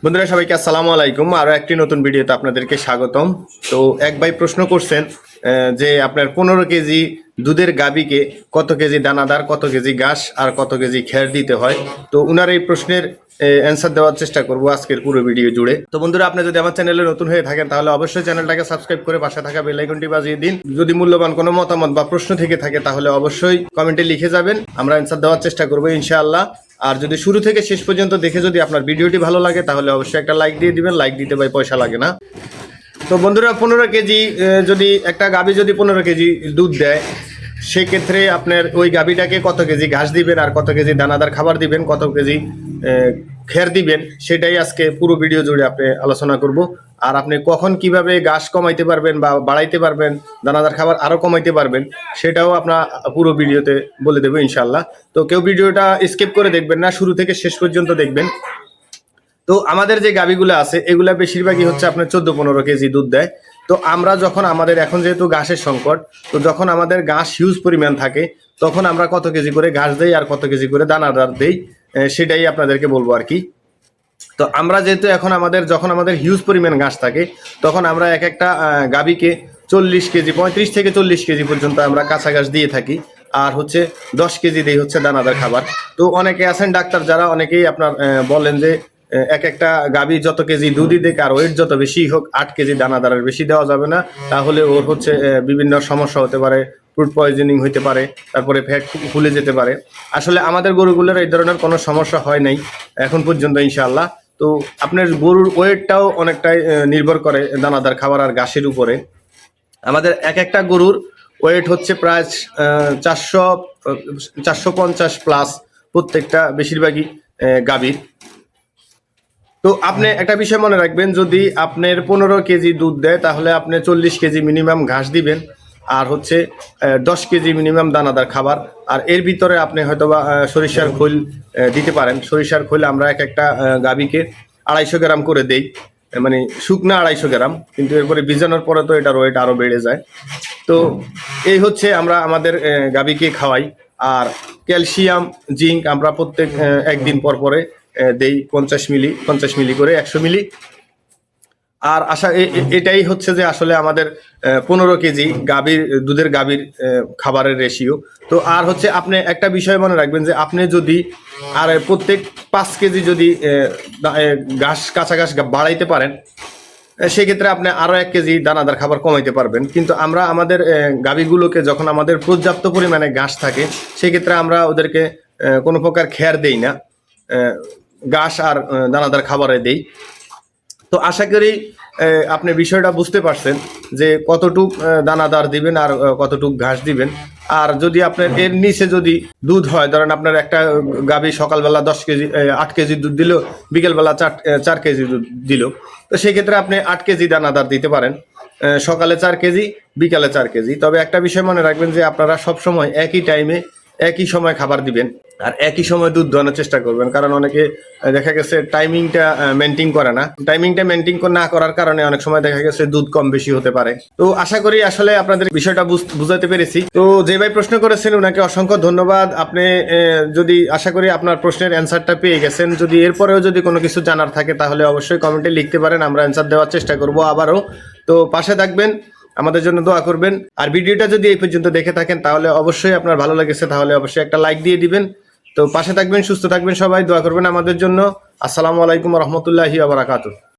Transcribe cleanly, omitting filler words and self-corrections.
বন্ধুরা সবাইকে আসসালামু আলাইকুম। আরো একটি নতুন ভিডিওতে আপনাদেরকে স্বাগতম। তো এক ভাই প্রশ্ন করছেন যে আপনার 15 কেজি দুধের গাভীকে কত কেজি দানাদার, কত কেজি ঘাস আর কত কেজি খের দিতে হয়। তো উনার এই প্রশ্নের অ্যান্সার দেওয়ার চেষ্টা করব আজকের পুরো ভিডিও জুড়ে। তো বন্ধুরা, আপনি যদি আমার চ্যানেলে নতুন হয়ে থাকেন তাহলে অবশ্যই চ্যানেলটাকে সাবস্ক্রাইব করে পাশে থাকা বেল আইকনটি বাজিয়ে দিন। যদি মূল্যবান কোনো মতামত বা প্রশ্ন থেকে থাকে তাহলে অবশ্যই কমেন্টে লিখে যাবেন, আমরা অ্যান্সার দেওয়ার চেষ্টা করবো ইনশাআল্লাহ। আর যদি শুরু থেকে শেষ পর্যন্ত দেখে যদি আপনার ভিডিওটি ভালো লাগে তাহলে অবশ্যই একটা লাইক দিয়ে দিবেন। লাইক দিতে ভাই পয়সা লাগে না। তো বন্ধুরা, 15 কেজি যদি একটা গাভী যদি 15 কেজি দুধ দেয়, সেক্ষেত্রে আপনার ওই গাভীটাকে কত কেজি ঘাস দিবেন আর কত কেজি দানাদার খাবার দিবেন, কত কেজি খের দিবেন, সেটাই আজকে পুরো ভিডিও জুড়ে আপনি আলোচনা করব। আর আপনি কখন কিভাবে ঘাস কমাইতে পারবেন বা বাড়াইতে পারবেন, দানাদার খাবার আরও কমাইতে পারবেন, সেটাও আপনার পুরো ভিডিওতে বলে দেবো ইনশাল্লাহ। তো কেউ ভিডিওটা স্কিপ করে দেখবেন না, শুরু থেকে শেষ পর্যন্ত দেখবেন। তো আমাদের যে গাভীগুলো আছে এগুলা বেশিরভাগই হচ্ছে আপনার 14-15 কেজি দুধ দেয়। তো আমরা যখন আমাদের এখন যেহেতু ঘাসের সংকট, তো যখন আমাদের ঘাস হিউজ পরিমাণ থাকে তখন আমরা কত কেজি করে ঘাস দেই আর কত কেজি করে দানাদার দেই, সেটাই আপনাদেরকে বলবো আর কি। তো আমরা যেহেতু এখন যখন আমাদের হিউজ পরিমাণ ঘাস থাকে তখন আমরা এক একটা গাভীকে 40 কেজি, 35 থেকে 40 কেজি পর্যন্ত আমরা কাঁচা ঘাস দিয়ে থাকি। আর হচ্ছে 10 কেজি দেই হচ্ছে দানাদার খাবার। তো অনেকে আছেন ডাক্তার যারা, অনেকেই আপনার বলেন যে এক একটা গাভী যত কেজি দুধই দেখ আর ওয়েট যত বেশি হোক 8 কেজি দানাদারের বেশি দেওয়া যাবে না, তাহলে ওর হচ্ছে বিভিন্ন সমস্যা হতে পারে, ফুড পয়জনিং হইতে পারে, তারপরে ফ্যাট ফুলে যেতে পারে। আসলে আমাদের গরুগুলোর এই ধরনের কোনো সমস্যা হয় নাই এখন পর্যন্ত ইনশাআল্লাহ। তো আপনার গরুর ওয়েটটাও অনেকটাই নির্ভর করে দানাদার খাবার আর ঘাসের উপরে। আমাদের এক একটা গরুর ওয়েট হচ্ছে প্রায় 450 প্লাস প্রত্যেকটা, বেশিরভাগই গাভীর। তো আপনি একটা বিষয় মনে রাখবেন, যদি আপনার 15 কেজি দুধ দেয় তাহলে আপনি 40 কেজি মিনিমাম ঘাস দিবেন আর হচ্ছে 10 কেজি মিনিমাম দানাদার খাবার। আর এর ভিতরে আপনি হয়তো বা সরিষার খোল দিতে পারেন। সরিষার খোল আমরা এক একটা গাভীকে 250 গ্রাম করে দেই, মানে শুকনা 250 গ্রাম, কিন্তু এরপরে ভিজানোর পরে তো এটার ওয়েট আরও বেড়ে যায়। তো এই হচ্ছে আমরা আমাদের গাভীকে খাওয়াই। আর ক্যালসিয়াম, জিঙ্ক আমরা প্রত্যেক একদিন পর পরে দেই 50 মিলি করে, 100 মিলি। আর এটাই হচ্ছে যে আসলে আমাদের 15 কেজি দুধের গাভীর খাবারের রেশিও। তো আর হচ্ছে আপনি একটা বিষয় মনে রাখবেন যে আপনি যদি আর প্রত্যেক 5 কেজি যদি কাঁচা ঘাস বাড়াইতে পারেন, সেক্ষেত্রে আপনি আরও 1 কেজি দানাদার খাবার কমাইতে পারবেন। কিন্তু আমরা আমাদের গাভীগুলোকে যখন আমাদের পর্যাপ্ত পরিমাণে ঘাস থাকে, সেক্ষেত্রে আমরা ওদেরকে কোনো প্রকার খের দেই না, ঘাস আর দানাদার খাবারে দেই। তো আশা করি আপনি বিষয়টা বুঝতে পারছেন যে কতটুক দানাদার দিবেন আর কতটুক ঘাস দিবেন। আর যদি আপনার এর নিচে যদি দুধ হয়, ধরেন আপনার একটা গাভী সকালবেলা 8 কেজি দুধ দিল, বিকেলবেলা 4 কেজি দুধ দিল, তো সেক্ষেত্রে আপনি 8 কেজি দানাদার দিতে পারেন, সকালে 4 কেজি, বিকালে 4 কেজি। তবে একটা বিষয় মনে রাখবেন যে আপনারা সবসময় একই টাইমে একই সময় খাবার দিবেন আর একই সময় দুধ দোয়ানোর চেষ্টা করবেন। কারণ অনেকে দেখা গেছে টাইমিংটা মেনটেন করে না, টাইমিংটা মেনটেন না করার কারণে অনেক সময় দেখা গেছে দুধ কম বেশি হতে পারে। তো আশা করি আসলে আপনাদের বিষয়টা বুঝাতে পেরেছি। তো যে ভাই প্রশ্ন করেছেন ওনাকে অসংখ্য ধন্যবাদ। আপনি যদি আশা করি আপনার প্রশ্নের অ্যান্সারটা পেয়ে গেছেন। যদি এরপরেও যদি কোনো কিছু জানার থাকে তাহলে অবশ্যই কমেন্টে লিখতে পারেন, আমরা অ্যান্সার দেওয়ার চেষ্টা করব আবারও। তো পাশে থাকবেন, আমাদের জন্য দোয়া করবেন। আর ভিডিওটা যদি এই পর্যন্ত দেখে থাকেন তাহলে অবশ্যই আপনার ভালো লেগেছে, তাহলে অবশ্যই একটা লাইক দিয়ে দিবেন। তো পাশে থাকবেন, সুস্থ থাকবেন, সবাই দোয়া করবেন আমাদের জন্য। আসসালামু আলাইকুম রহমতুল্লাহি ওয়া বারাকাতুহু।